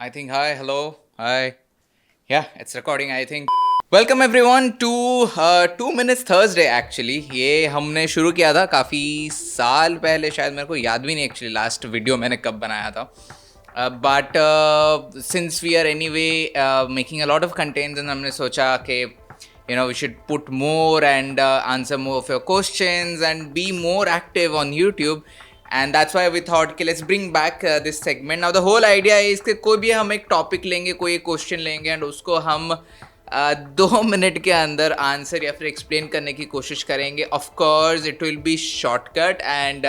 I think hi, hello, hi. Yeah, it's recording, I think. Welcome everyone to 2 minutes Thursday actually. ये हमने शुरू किया था काफ़ी साल पहले, शायद मेरे को याद भी नहीं एक्चुअली लास्ट वीडियो मैंने कब बनाया था. But since we are anyway making a lot of contents, and हमने सोचा कि we should put more and answer more of your questions and be more active on YouTube. And that's why we thought कि let's bring back this segment. Now the whole idea is कि कोई भी हम एक topic लेंगे, कोई एक question लेंगे एंड उसको हम 2 मिनट के अंदर आंसर या फिर एक्सप्लेन करने की कोशिश करेंगे. Of course it will be shortcut and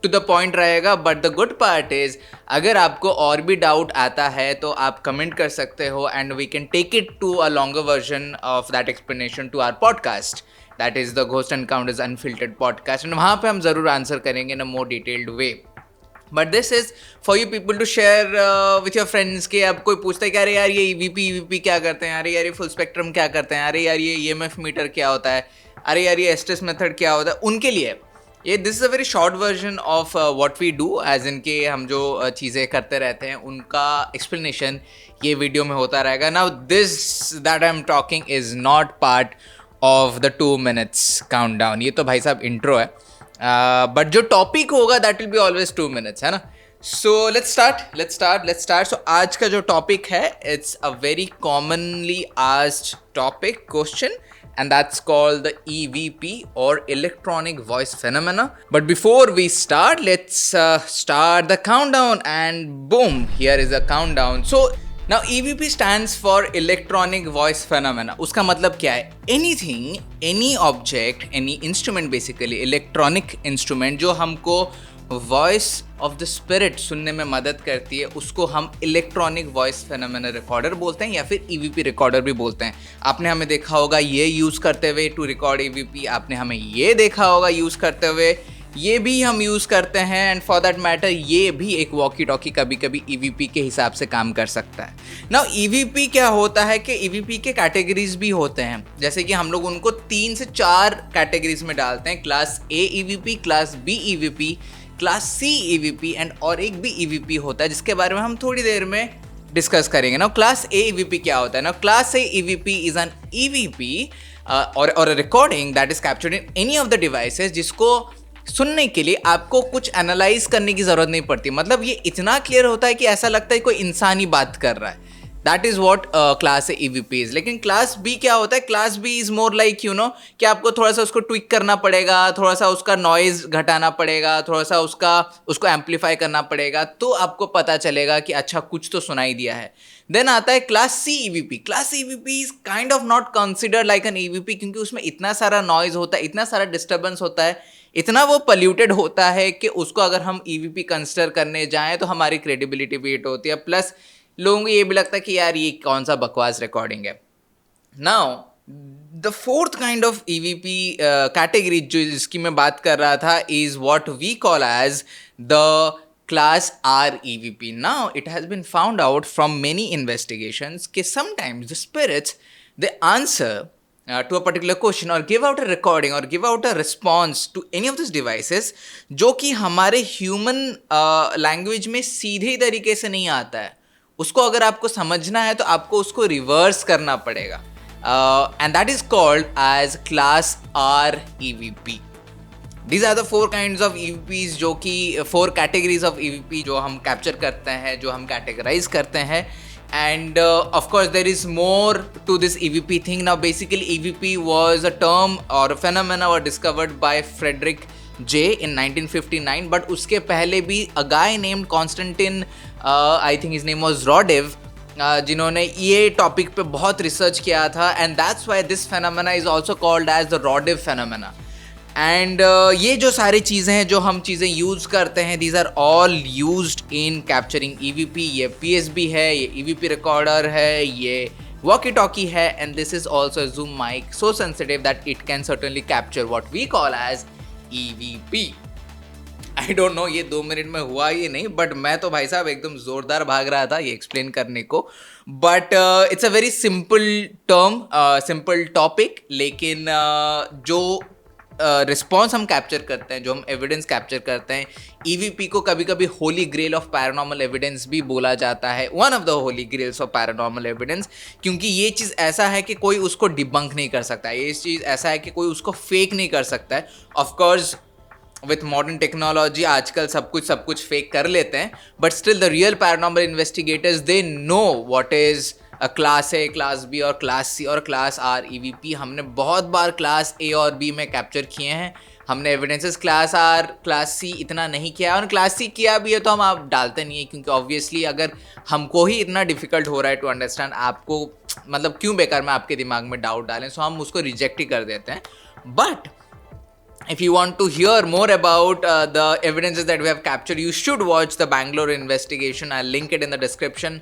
to the point रहेगा. But the good part is अगर आपको और भी डाउट आता है तो आप कमेंट कर सकते हो and we can take it to a longer version of that explanation to our podcast. That is the ghost encounters unfiltered podcast. And वहाँ पे हम ज़रूर आंसर करेंगे in a more detailed way. But this is for you people to share with your friends. के अब कोई पूछता है कि अरे यार ये ईवीपी क्या करते हैं, अरे यार ये फुल स्पेक्ट्रम क्या करते हैं, अरे यार ये ईएमएफ मीटर क्या होता है, अरे यार ये एस्टेस मेथड क्या होता है, उनके लिए ये this is a very short version of what we do. एज इनके हम जो चीज़ें करते रहते हैं उनका एक्सप्लेनेशन ये वीडियो में होता रहेगा. Now this that I am talking is not part of the 2 minutes countdown. ये तो भाई साहब इंट्रो है. बट जो टॉपिक होगा that will be always 2 minutes, है ना. So let's start. सो आज का जो टॉपिक है it's a very commonly asked topic question and that's called the EVP or electronic voice phenomena. But before we start, let's start the countdown and boom, here is a countdown. So now EVP stands for electronic voice phenomena. उसका मतलब क्या है? Anything, any object, any instrument basically, electronic instrument जो हमको voice of the spirit सुनने में मदद करती है उसको हम इलेक्ट्रॉनिक वॉइस फेनोमेना रिकॉर्डर बोलते हैं या फिर ईवीपी रिकॉर्डर भी बोलते हैं. आपने हमें देखा होगा ये यूज़ करते हुए टू रिकॉर्ड ईवीपी, आपने हमें ये देखा होगा यूज़ करते हुए, ये भी हम यूज़ करते हैं. एंड फॉर दैट मैटर ये भी एक वॉकी टॉकी कभी कभी ईवीपी के हिसाब से काम कर सकता है. नाउ ईवीपी क्या होता है कि ईवीपी के कैटेगरीज भी होते हैं. जैसे कि हम लोग उनको 3 से 4 कैटेगरीज में डालते हैं. Class A EVP, class B EVP, class C EVP and और एक भी ईवीपी होता है जिसके बारे में हम थोड़ी देर में डिस्कस करेंगे. ना क्लास ए ईवीपी क्या होता है? ना class A EVP is an EVP और a recording that is captured in any of the devices जिसको सुनने के लिए आपको कुछ एनालाइज करने की ज़रूरत नहीं पड़ती. मतलब ये इतना क्लियर होता है कि ऐसा लगता है कोई इंसान ही बात कर रहा है. That is what class A EVP is. लेकिन क्लास बी क्या होता है? Class B is more like कि आपको थोड़ा सा उसको ट्विक करना पड़ेगा, थोड़ा सा उसका नॉइज़ घटाना पड़ेगा, थोड़ा सा उसको एम्पलीफाई करना पड़ेगा तो आपको पता चलेगा कि अच्छा कुछ तो सुनाई दिया है. देन आता है class C EVP. Class C EVP is kind of not considered like an EVP क्योंकि उसमें इतना सारा नॉइज़ होता है, इतना सारा डिस्टर्बेंस होता है, इतना वो पल्यूटेड होता है कि उसको अगर हम ईवीपी कंसिडर करने जाएँ तो हमारी क्रेडिबिलिटी भी हिट होती है. प्लस लोगों को ये भी लगता है कि यार ये कौन सा बकवास रिकॉर्डिंग है. Now the fourth kind of EVP category जो जिसकी मैं बात कर रहा था is what we call as the class R EVP. Now it has been found out from many investigations कि sometimes the spirits they answer to a particular question or give out a recording or give out a response to any of these devices जो कि हमारे human language में सीधे तरीके से नहीं आता है. उसको अगर आपको समझना है तो आपको उसको रिवर्स करना पड़ेगा. And that is called as class R EVP. These are the 4 kinds of EVPs जो कि 4 categories of EVP जो हम कैप्चर करते हैं, जो हम कैटेगराइज करते हैं. And of course there is more to this EVP thing. Now basically EVP was a term or a phenomena was discovered by Frederick J in 1959. But उसके पहले भी a guy named Konstantin, I think his name was Rodev, जिन्होंने ये topic पे बहुत research किया था. And that's why this phenomena is also called as the Rodev phenomena. And ये जो सारी चीज़ें हैं जो हम चीज़ें यूज़ करते हैं these are all used in capturing EVP. ये पीएसबी है, ये ईवीपी रिकॉर्डर है, ये वॉकी टॉकी है and this is also zoom mic so sensitive that it can certainly capture what we call as EVP. I don't know ये 2 minute में हुआ ये नहीं, बट मैं तो भाई साहब एकदम ज़ोरदार भाग रहा था ये एक्सप्लेन करने को. But it's a very simple term, simple topic. लेकिन जो रिस्पॉन्स हम कैप्चर करते हैं, जो हम एविडेंस कैप्चर करते हैं, ईवीपी को कभी कभी holy grail of paranormal evidence भी बोला जाता है, one of the holy grails of paranormal evidence, क्योंकि ये चीज़ ऐसा है कि कोई उसको डिबंक नहीं कर सकता है, ये चीज़ ऐसा है कि कोई उसको फेक नहीं कर सकता है. ऑफकोर्स विथ मॉडर्न टेक्नोलॉजी आजकल सब कुछ फेक कर लेते हैं, but still the real paranormal investigators they know what is class A, class B और क्लास सी और क्लास आर ईवीपी. हमने बहुत बार क्लास ए और बी में कैप्चर किए हैं, हमने evidences class R class C इतना नहीं किया, और क्लास सी किया भी है तो हम आप डालते नहीं है, क्योंकि ऑब्वियसली अगर हमको ही इतना डिफिकल्ट हो रहा है टू अंडरस्टैंड, आपको मतलब क्यों बेकार में आपके दिमाग में डाउट डालें, सो हम उसको रिजेक्ट ही कर देते हैं. But if you want to hear more about the evidences that we have captured, you should watch the Bangalore investigation. I'll link it in the description.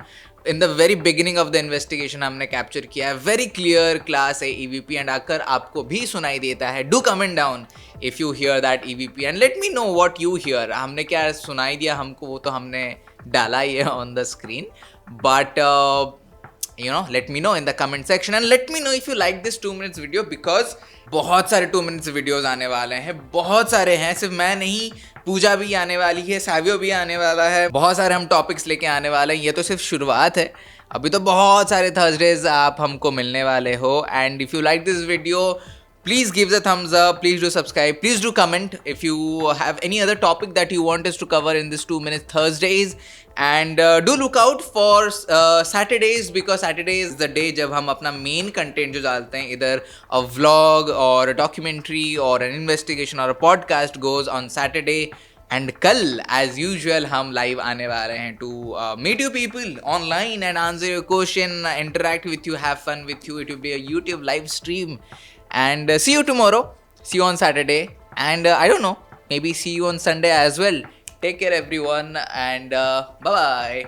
In the very beginning of the investigation हमने capture किया है very clear class A EVP, and अगर आपको भी सुनाई देता है do comment down if you hear that EVP and let me know what you hear. हमने क्या सुनाई दिया हमको वो तो हमने डाला ही है on the screen, but you know, let me know in the comment section and let me know if you like this 2 minutes video, because बहुत सारे 2 minutes videos आने वाले हैं, बहुत सारे हैं, सिर्फ मैं नहीं, पूजा भी आने वाली है, सावियो भी आने वाला है, बहुत सारे हम टॉपिक्स लेके आने वाले हैं. ये तो सिर्फ शुरुआत है, अभी तो बहुत सारे थर्सडेज आप हमको मिलने वाले हो. And if you like this video, please give the thumbs up, please do subscribe, please do comment if you have any other topic that you want us to cover in this 2 minutes Thursdays, and do look out for Saturdays, because Saturday is the day जब हम अपना main content जो डालते हैं, either a vlog or a documentary or an investigation or a podcast goes on Saturday. And कल as usual हम live आने वाले हैं to meet you people online and answer your question, interact with you, have fun with you. It will be a YouTube live stream. And see you tomorrow, see you on Saturday, and I don't know, maybe see you on Sunday as well. Take care everyone, and bye bye.